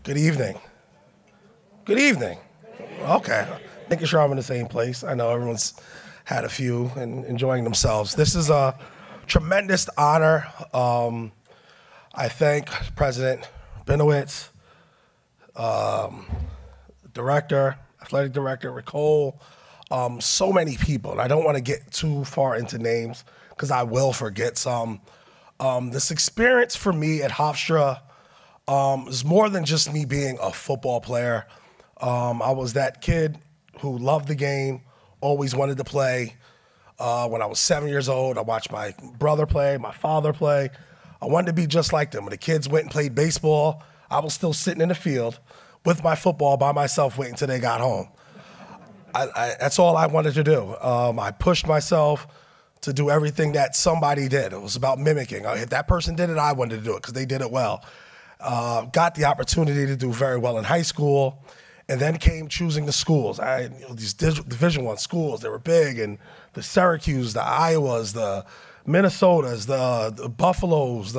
Good evening. Good evening. Okay. Making sure I'm in the same place. I know everyone's had a few and enjoying themselves. This is a tremendous honor. I thank President Benowitz, athletic director Rick Cole, so many people. And I don't want to get too far into names because I will forget some. This experience for me at Hofstra is more than just me being a football player. I was that kid who loved the game, always wanted to play. When I was 7 years old, I watched my brother play, my father play. I wanted to be just like them. When the kids went and played baseball, I was still sitting in the field with my football by myself waiting until they got home. That's all I wanted to do. I pushed myself to do everything that somebody did. It was about mimicking. If that person did it, I wanted to do it because they did it well. Got the opportunity to do very well in high school, and then came choosing the schools. These Division I schools, they were big, and the Syracuse, the Iowas, the Minnesotas, the Buffaloes,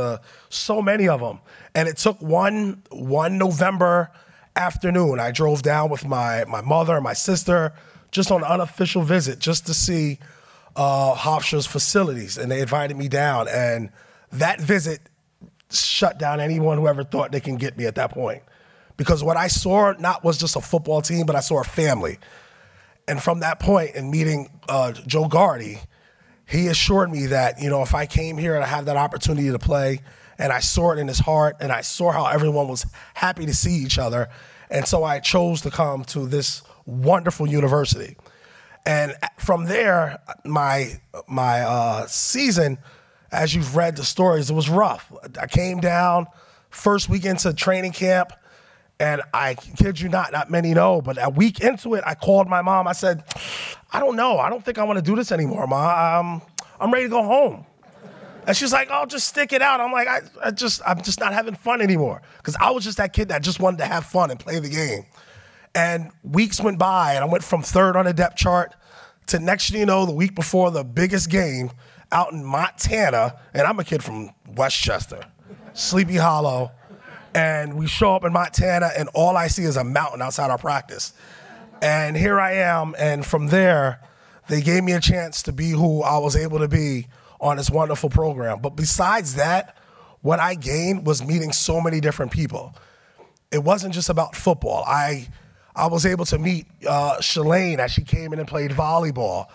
so many of them. And it took one November afternoon. I drove down with my mother and my sister just on an unofficial visit just to see Hofstra's facilities, and they invited me down. And that visit shut down anyone who ever thought they can get me at that point. Because what I saw was just a football team, but I saw a family. And from that point, in meeting Joe Gardy, he assured me that, if I came here and I had that opportunity to play, and I saw it in his heart, and I saw how everyone was happy to see each other, and so I chose to come to this wonderful university. And from there, my season, as you've read the stories, it was rough. I came down first week into training camp, and I kid you not many know, but a week into it, I called my mom. I said, I don't know. I don't think I want to do this anymore, Ma. I'm ready to go home. And she's like, oh, just stick it out. I'm like, I'm just not having fun anymore. Because I was just that kid that just wanted to have fun and play the game. And weeks went by, and I went from third on the depth chart to next thing you know, the week before the biggest game out in Montana, and I'm a kid from Westchester, Sleepy Hollow, and we show up in Montana, and all I see is a mountain outside our practice. And here I am, and from there, they gave me a chance to be who I was able to be on this wonderful program. But besides that, what I gained was meeting so many different people. It wasn't just about football. I was able to meet Shalane as she came in and played volleyball.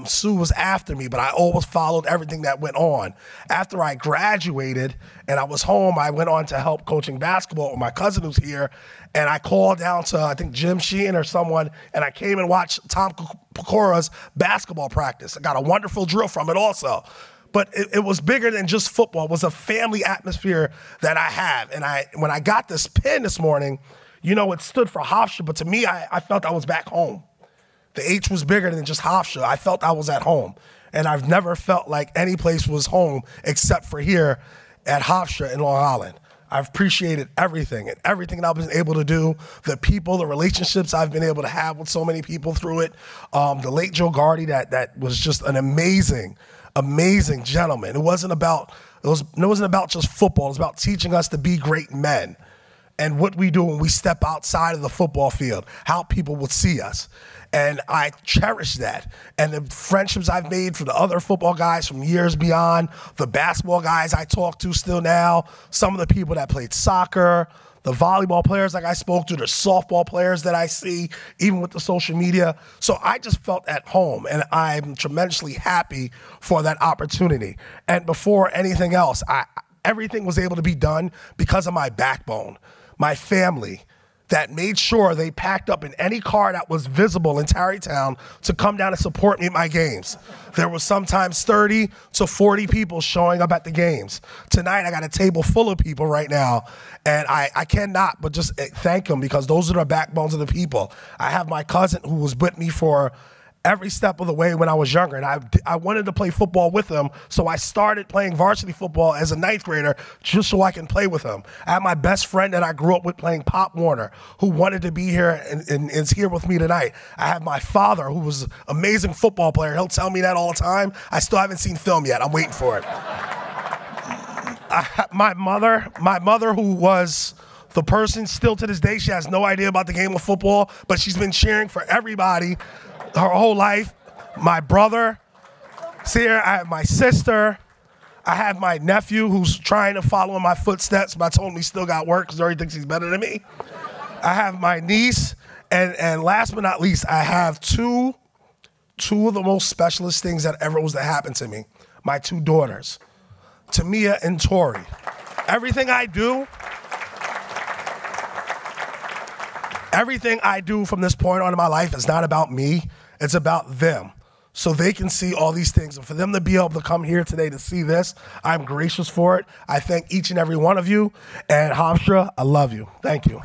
Sue was after me, but I always followed everything that went on. After I graduated and I was home, I went on to help coaching basketball with my cousin who's here, and I called down to, I think, Jim Sheehan or someone, and I came and watched Tom Pecora's basketball practice. I got a wonderful drill from it also. But it was bigger than just football. It was a family atmosphere that I have. And when I got this pin this morning, it stood for Hofstra, but to me, I felt I was back home. The H was bigger than just Hofstra. I felt I was at home. And I've never felt like any place was home except for here at Hofstra in Long Island. I've appreciated everything and everything that I've been able to do, the people, the relationships I've been able to have with so many people through it. The late Joe Gardy, that was just an amazing gentleman. It wasn't about just football. It was about teaching us to be great men. And what we do when we step outside of the football field, how people would see us. And I cherish that. And the friendships I've made from the other football guys from years beyond, the basketball guys I talk to still now, some of the people that played soccer, the volleyball players like I spoke to, the softball players that I see, even with the social media. So I just felt at home, and I'm tremendously happy for that opportunity. And before anything else, everything was able to be done because of my backbone. My family that made sure they packed up in any car that was visible in Tarrytown to come down and support me at my games. There was sometimes 30 to 40 people showing up at the games. Tonight, I got a table full of people right now, and I cannot but just thank them because those are the backbones of the people. I have my cousin who was with me for every step of the way when I was younger, and I wanted to play football with him, so I started playing varsity football as a 9th grader just so I can play with him. I had my best friend that I grew up with playing Pop Warner, who wanted to be here and is here with me tonight. I have my father, who was an amazing football player. He'll tell me that all the time. I still haven't seen film yet. I'm waiting for it. My mother, who was The person still to this day, she has no idea about the game of football, but she's been cheering for everybody her whole life. My brother, see here, I have my sister. I have my nephew who's trying to follow in my footsteps, but I told him he still got work because he already thinks he's better than me. I have my niece, and last but not least, I have two of the most specialist things that ever was to happen to me. My two daughters, Tamia and Tori. Everything I do from this point on in my life is not about me, it's about them. So they can see all these things. And for them to be able to come here today to see this, I'm gracious for it. I thank each and every one of you. And Hamstra, I love you. Thank you.